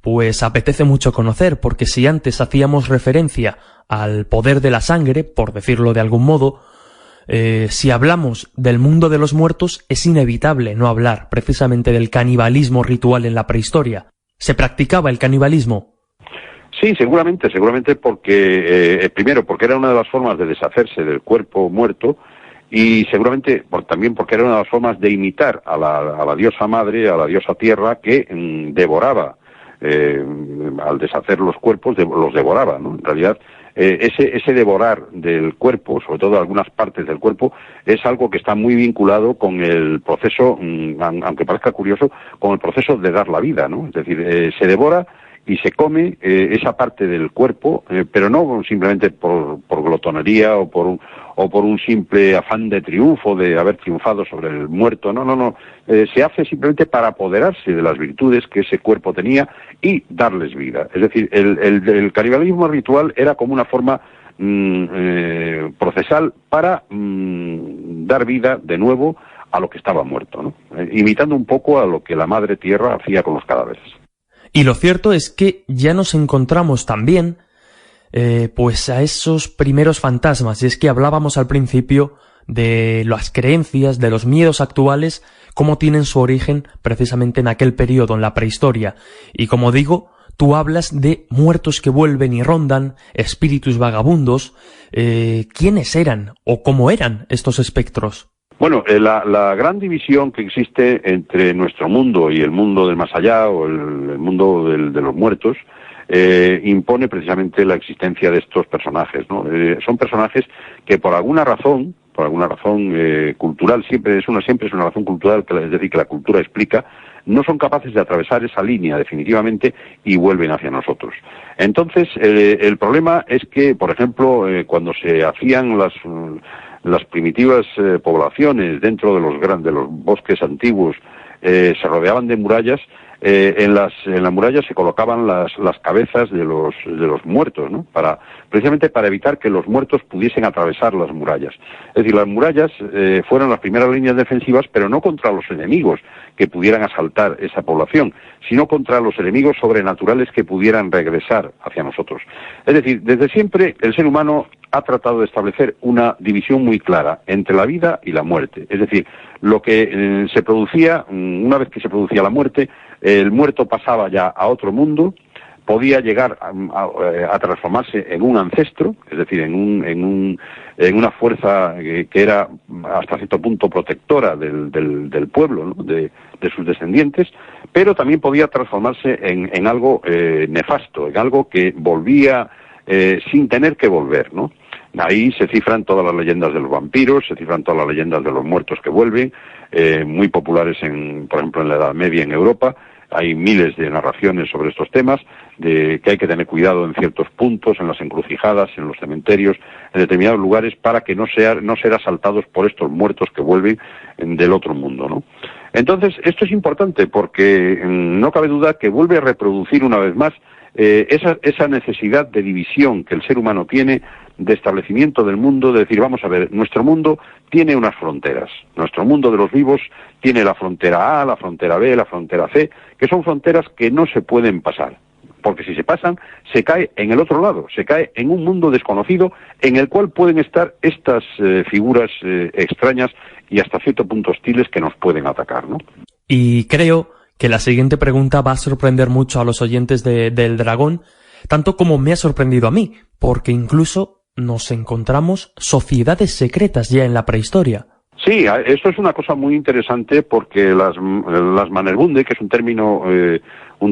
pues apetece mucho conocer, porque si antes hacíamos referencia al poder de la sangre, por decirlo de algún modo, si hablamos del mundo de los muertos, es inevitable no hablar precisamente del canibalismo ritual en la prehistoria. ¿Se practicaba el canibalismo? Sí, seguramente porque, primero, porque era una de las formas de deshacerse del cuerpo muerto, y seguramente también porque era una de las formas de imitar a la diosa madre, a la diosa tierra, que devoraba, al deshacer los cuerpos, los devoraba, ¿no? En realidad, ese devorar del cuerpo, sobre todo de algunas partes del cuerpo, es algo que está muy vinculado con el proceso, aunque parezca curioso, con el proceso de dar la vida, ¿no? Es decir, se devora y se come esa parte del cuerpo, pero no simplemente por glotonería o por un simple afán de triunfo, de haber triunfado sobre el muerto. No. Se hace simplemente para apoderarse de las virtudes que ese cuerpo tenía y darles vida. Es decir, el canibalismo ritual era como una forma procesal para dar vida de nuevo a lo que estaba muerto, ¿no? Imitando un poco a lo que la madre tierra hacía con los cadáveres. Y lo cierto es que ya nos encontramos también pues a esos primeros fantasmas, y es que hablábamos al principio de las creencias, de los miedos actuales, cómo tienen su origen precisamente en aquel periodo, en la prehistoria. Y como digo, tú hablas de muertos que vuelven y rondan, espíritus vagabundos. ¿Quiénes eran o cómo eran estos espectros? Bueno, la gran división que existe entre nuestro mundo y el mundo del más allá, o el mundo de los muertos, impone precisamente la existencia de estos personajes, ¿no? Son personajes que por alguna razón cultural, siempre es una razón cultural, es decir, que la cultura explica, no son capaces de atravesar esa línea definitivamente y vuelven hacia nosotros. Entonces, el problema es que, por ejemplo, cuando se hacían las primitivas poblaciones dentro de los bosques antiguos, se rodeaban de murallas, en las murallas se colocaban las cabezas de los muertos, ¿no? Precisamente para evitar que los muertos pudiesen atravesar las murallas. Es decir, las murallas fueron las primeras líneas defensivas, pero no contra los enemigos que pudieran asaltar esa población, sino contra los enemigos sobrenaturales que pudieran regresar hacia nosotros. Es decir, desde siempre el ser humano ha tratado de establecer una división muy clara entre la vida y la muerte. Es decir, lo que se producía, una vez que se producía la muerte, el muerto pasaba ya a otro mundo, podía llegar a transformarse en un ancestro, es decir, en una fuerza que era hasta cierto punto protectora del pueblo, ¿no? de sus descendientes, pero también podía transformarse en algo nefasto, en algo que volvía sin tener que volver, ¿no? Ahí se cifran todas las leyendas de los vampiros, se cifran todas las leyendas de los muertos que vuelven, muy populares, por ejemplo, en la Edad Media en Europa. Hay miles de narraciones sobre estos temas, de que hay que tener cuidado en ciertos puntos, en las encrucijadas, en los cementerios, en determinados lugares, para que no ser asaltados por estos muertos que vuelven del otro mundo, ¿no? Entonces, esto es importante porque no cabe duda que vuelve a reproducir una vez más esa necesidad de división que el ser humano tiene, de establecimiento del mundo, de decir, vamos a ver, nuestro mundo tiene unas fronteras. Nuestro mundo de los vivos tiene la frontera A, la frontera B, la frontera C, que son fronteras que no se pueden pasar. Porque si se pasan, se cae en el otro lado, se cae en un mundo desconocido en el cual pueden estar estas figuras extrañas y hasta cierto punto hostiles que nos pueden atacar, ¿no? Y creo que la siguiente pregunta va a sorprender mucho a los oyentes del Dragón, tanto como me ha sorprendido a mí, porque incluso nos encontramos sociedades secretas ya en la prehistoria. Sí, esto es una cosa muy interesante porque las Mannerbunde, que es un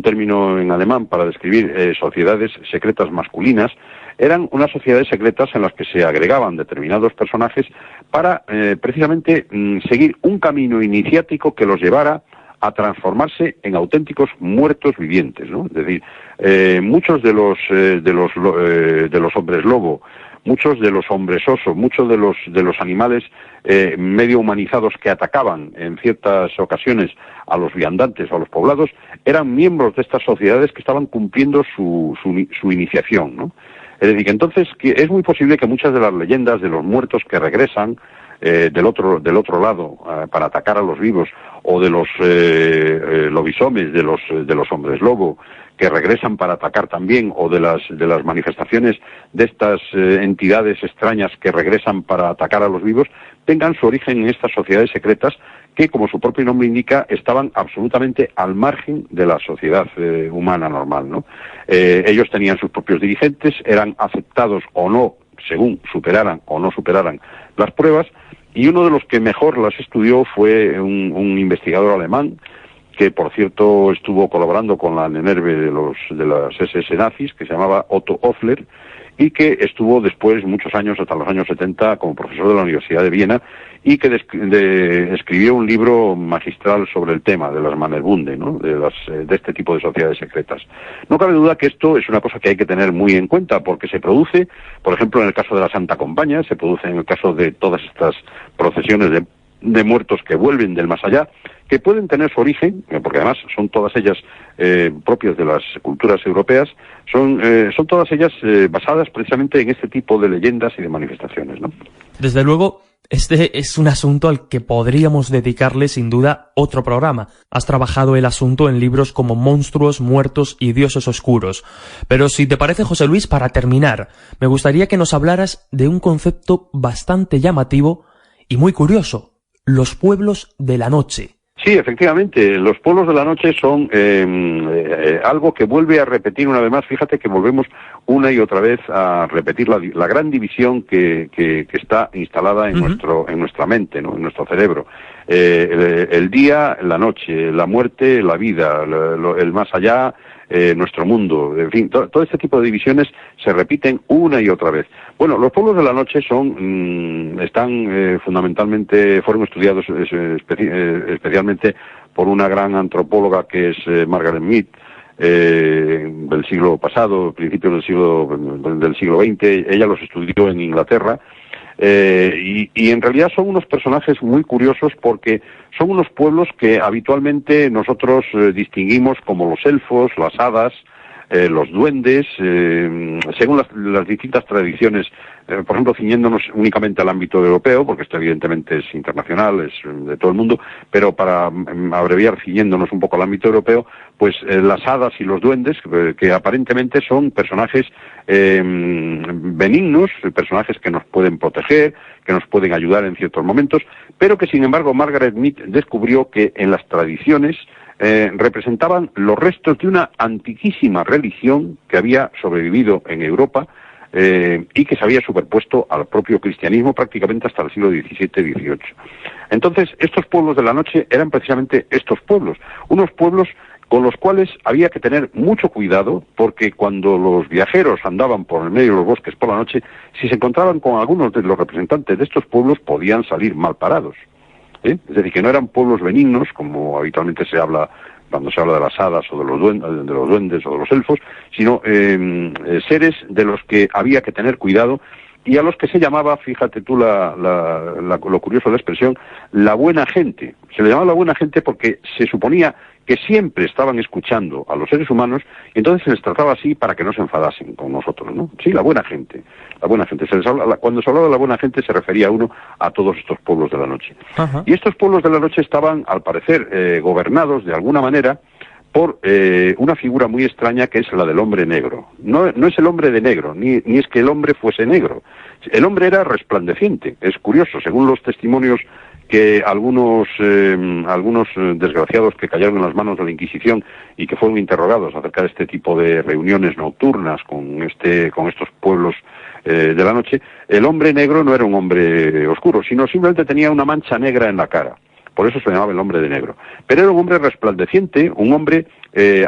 término en alemán para describir sociedades secretas masculinas, eran unas sociedades secretas en las que se agregaban determinados personajes para precisamente seguir un camino iniciático que los llevara a transformarse en auténticos muertos vivientes, ¿no? Es decir, muchos de los hombres lobo, muchos de los hombres oso, muchos de los animales medio humanizados que atacaban en ciertas ocasiones a los viandantes o a los poblados, eran miembros de estas sociedades que estaban cumpliendo su iniciación, ¿no? Es decir, que entonces es muy posible que muchas de las leyendas de los muertos que regresan del otro lado para atacar a los vivos, o de los lobisomes, de los hombres lobo, que regresan para atacar también, o de las manifestaciones de estas entidades extrañas que regresan para atacar a los vivos, tengan su origen en estas sociedades secretas que, como su propio nombre indica, estaban absolutamente al margen de la sociedad humana normal, ¿no? Ellos tenían sus propios dirigentes, eran aceptados o no, según superaran o no superaran las pruebas, y uno de los que mejor las estudió fue un investigador alemán, que por cierto estuvo colaborando con la Nenerve de las SS nazis, que se llamaba Otto Oefler, y que estuvo después muchos años, hasta los años 70, como profesor de la Universidad de Viena, y que escribió un libro magistral sobre el tema de las Mannerbunde, ¿no? de este tipo de sociedades secretas. No cabe duda que esto es una cosa que hay que tener muy en cuenta, porque se produce, por ejemplo, en el caso de la Santa Compaña, se produce en el caso de todas estas procesiones de muertos que vuelven del más allá, que pueden tener su origen, porque además son todas ellas propias de las culturas europeas, son todas ellas basadas precisamente en este tipo de leyendas y de manifestaciones, ¿no? Desde luego, este es un asunto al que podríamos dedicarle sin duda otro programa. Has trabajado el asunto en libros como Monstruos, Muertos y Dioses Oscuros. Pero si te parece, José Luis, para terminar, me gustaría que nos hablaras de un concepto bastante llamativo y muy curioso: los pueblos de la noche. Sí, efectivamente, los pueblos de la noche son algo que vuelve a repetir una vez más. Fíjate que volvemos una y otra vez a repetir la gran división que está instalada en nuestra mente, ¿no? En nuestro cerebro. El día, la noche, la muerte, la vida, el más allá, nuestro mundo, en fin, todo este tipo de divisiones se repiten una y otra vez. Bueno, los pueblos de la noche están fundamentalmente, fueron estudiados especialmente por una gran antropóloga que es Margaret Mead, del siglo pasado, principios del siglo XX. Ella los estudió en Inglaterra. Y en realidad son unos personajes muy curiosos porque son unos pueblos que habitualmente nosotros distinguimos como los elfos, las hadas, los duendes, según las distintas tradiciones, por ejemplo, ciñéndonos únicamente al ámbito europeo, porque esto evidentemente es internacional, es de todo el mundo, pero para abreviar, ciñéndonos un poco al ámbito europeo, pues las hadas y los duendes, que aparentemente son personajes benignos, personajes que nos pueden proteger, que nos pueden ayudar en ciertos momentos, pero que sin embargo Margaret Mead descubrió que en las tradiciones representaban los restos de una antiquísima religión que había sobrevivido en Europa y que se había superpuesto al propio cristianismo prácticamente hasta el siglo XVII-XVIII. Entonces, estos pueblos de la noche eran precisamente estos pueblos, unos pueblos con los cuales había que tener mucho cuidado, porque cuando los viajeros andaban por el medio de los bosques por la noche, si se encontraban con algunos de los representantes de estos pueblos, podían salir mal parados. Es decir, que no eran pueblos benignos, como habitualmente se habla cuando se habla de las hadas o de los duendes o de los elfos, sino seres de los que había que tener cuidado y a los que se llamaba, fíjate tú lo curioso de la expresión, la buena gente. Se le llamaba la buena gente porque se suponía que siempre estaban escuchando a los seres humanos y entonces se les trataba así para que no se enfadasen con nosotros, ¿no? Sí, la buena gente. La buena gente. Cuando se hablaba de la buena gente se refería uno a todos estos pueblos de la noche. Ajá. Y estos pueblos de la noche estaban, al parecer, gobernados de alguna manera por una figura muy extraña que es la del hombre negro. No es el hombre de negro, ni es que el hombre fuese negro. El hombre era resplandeciente. Es curioso, según los testimonios que algunos desgraciados que cayeron en las manos de la Inquisición y que fueron interrogados acerca de este tipo de reuniones nocturnas con estos pueblos de la noche, el hombre negro no era un hombre oscuro, sino simplemente tenía una mancha negra en la cara. Por eso se llamaba el hombre de negro. Pero era un hombre resplandeciente, un hombre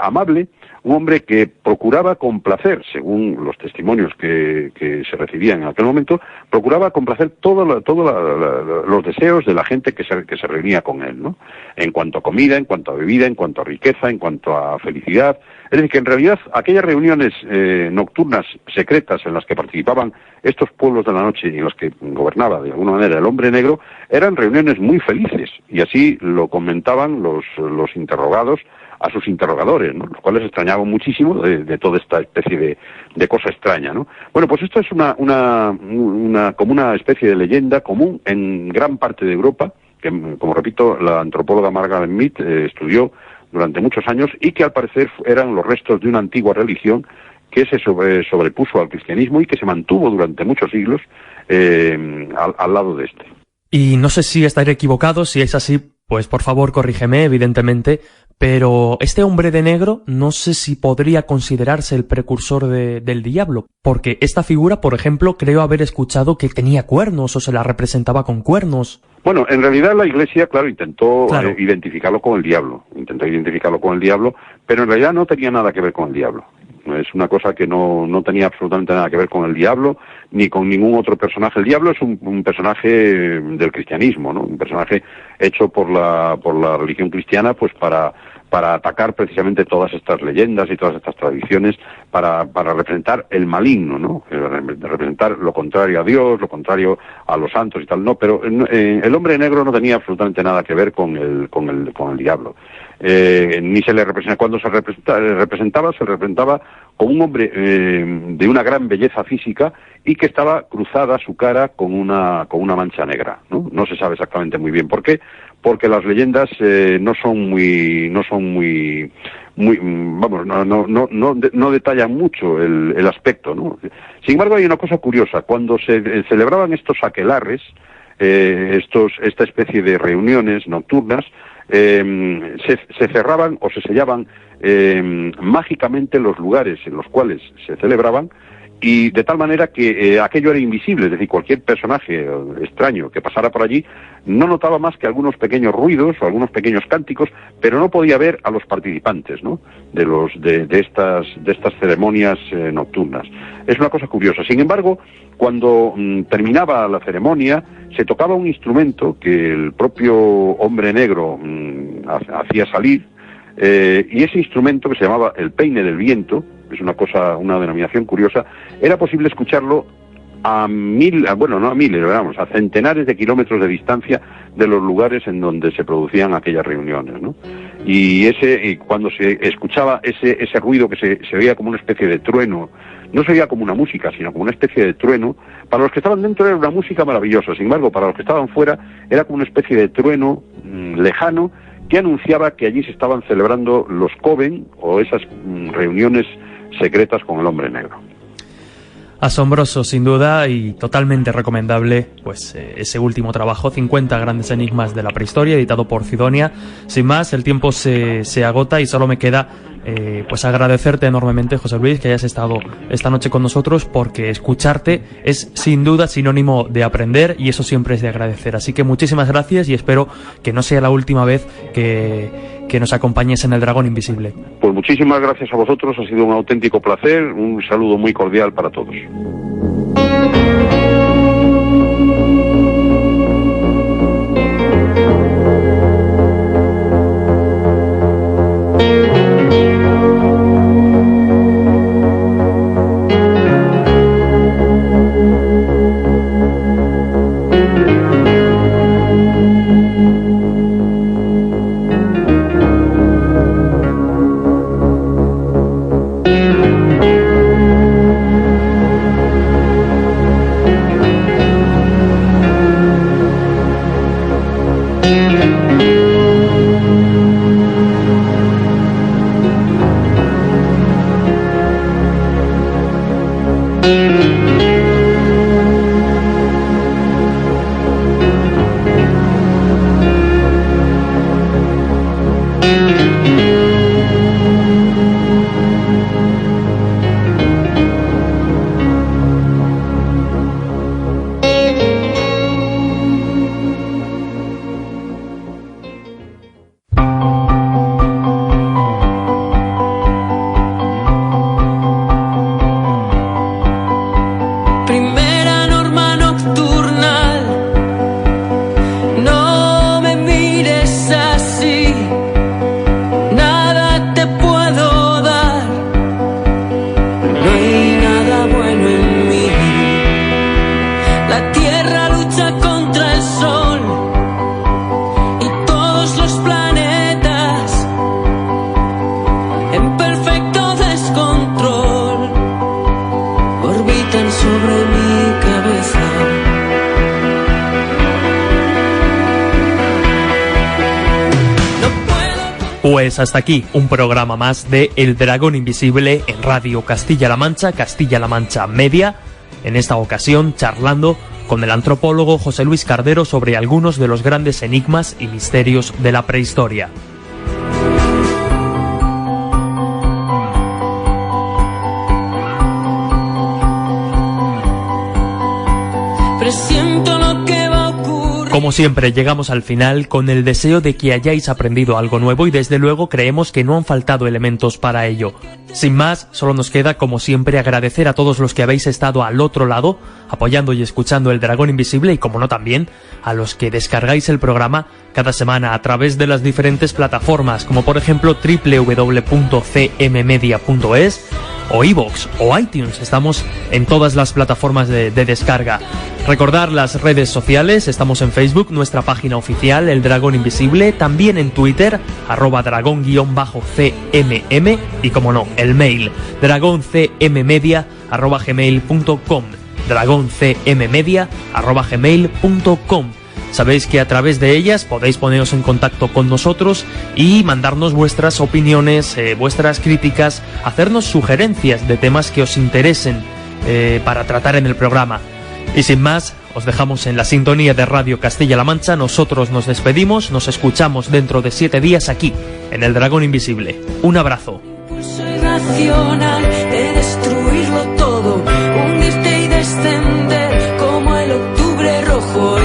amable, un hombre que procuraba complacer, según los testimonios que se recibían en aquel momento, procuraba complacer todos los deseos de la gente que se reunía con él, ¿no? En cuanto a comida, en cuanto a bebida, en cuanto a riqueza, en cuanto a felicidad. Es decir, que en realidad aquellas reuniones nocturnas secretas en las que participaban estos pueblos de la noche y en las que gobernaba de alguna manera el hombre negro, eran reuniones muy felices, y así lo comentaban los interrogados a sus interrogadores, ¿no? Los cuales extrañaban muchísimo de toda esta especie de cosa extraña, ¿no? Bueno, pues esto es como una especie de leyenda común en gran parte de Europa, que, como repito, la antropóloga Margaret Mead estudió durante muchos años y que al parecer eran los restos de una antigua religión que se sobrepuso al cristianismo y que se mantuvo durante muchos siglos al lado de este. Y no sé si estaré equivocado, si es así, pues por favor corrígeme, evidentemente, pero este hombre de negro no sé si podría considerarse el precursor del diablo, porque esta figura, por ejemplo, creo haber escuchado que tenía cuernos o se la representaba con cuernos. Bueno, en realidad la Iglesia, claro, intentó identificarlo con el diablo, pero en realidad no tenía nada que ver con el diablo. Es una cosa que no tenía absolutamente nada que ver con el diablo, ni con ningún otro personaje. El diablo es un personaje del cristianismo, ¿no? Un personaje hecho por la religión cristiana, pues para atacar precisamente todas estas leyendas y todas estas tradiciones, para representar el maligno, ¿no? Representar lo contrario a Dios, lo contrario a los santos y tal, no, pero el hombre negro no tenía absolutamente nada que ver con el diablo. Ni se le representaba, cuando se representaba como un hombre de una gran belleza física y que estaba cruzada su cara con una mancha negra, ¿no? No se sabe exactamente muy bien por qué, porque las leyendas no detallan mucho el aspecto, ¿no? Sin embargo, hay una cosa curiosa: cuando se celebraban estos aquelarres, esta especie de reuniones nocturnas, se cerraban o se sellaban mágicamente los lugares en los cuales se celebraban, y de tal manera que aquello era invisible. Es decir, cualquier personaje extraño que pasara por allí no notaba más que algunos pequeños ruidos o algunos pequeños cánticos, pero no podía ver a los participantes, ¿no? de estas ceremonias nocturnas. Es una cosa curiosa. Sin embargo, cuando terminaba la ceremonia, se tocaba un instrumento que el propio hombre negro hacía salir, y ese instrumento, que se llamaba el peine del viento, es una denominación curiosa, era posible escucharlo a centenares de kilómetros de distancia de los lugares en donde se producían aquellas reuniones, ¿no? Y cuando se escuchaba ese ruido que se oía como una especie de trueno, no se oía como una música, sino como una especie de trueno, para los que estaban dentro era una música maravillosa, sin embargo, para los que estaban fuera era como una especie de trueno lejano que anunciaba que allí se estaban celebrando los Coven, o esas reuniones secretas con el hombre negro. Asombroso, sin duda, y totalmente recomendable, pues ese último trabajo, 50 grandes enigmas de la prehistoria, editado por Sidonia. Sin más, el tiempo se agota y solo me queda pues agradecerte enormemente, José Luis, que hayas estado esta noche con nosotros, porque escucharte es sin duda sinónimo de aprender, y eso siempre es de agradecer. Así que muchísimas gracias, y espero que no sea la última vez que nos acompañes en El Dragón Invisible. Pues muchísimas gracias a vosotros, ha sido un auténtico placer, un saludo muy cordial para todos. Pues hasta aquí un programa más de El Dragón Invisible en Radio Castilla-La Mancha Media. En esta ocasión charlando con el antropólogo José Luis Cardero sobre algunos de los grandes enigmas y misterios de la prehistoria. Presiento lo que va a ocurrir. Como siempre, llegamos al final con el deseo de que hayáis aprendido algo nuevo, y desde luego creemos que no han faltado elementos para ello. Sin más, solo nos queda, como siempre, agradecer a todos los que habéis estado al otro lado, apoyando y escuchando El Dragón Invisible, y como no también a los que descargáis el programa cada semana a través de las diferentes plataformas, como por ejemplo www.cmmedia.es o iVoox o iTunes. Estamos en todas las plataformas de descarga. Recordar las redes sociales: estamos en Facebook, nuestra página oficial El Dragón Invisible, también en Twitter @dragón_cmm, y como no, el mail dragoncmmedia@gmail.com, dragoncmmedia@gmail.com. Sabéis que a través de ellas podéis poneros en contacto con nosotros y mandarnos vuestras opiniones, vuestras críticas, hacernos sugerencias de temas que os interesen para tratar en el programa. Y sin más, os dejamos en la sintonía de Radio Castilla-La Mancha. Nosotros nos despedimos, nos escuchamos dentro de 7 días aquí, en El Dragón Invisible. Un abrazo. Soy racional de destruirlo todo, hundirte y descender como el octubre rojo.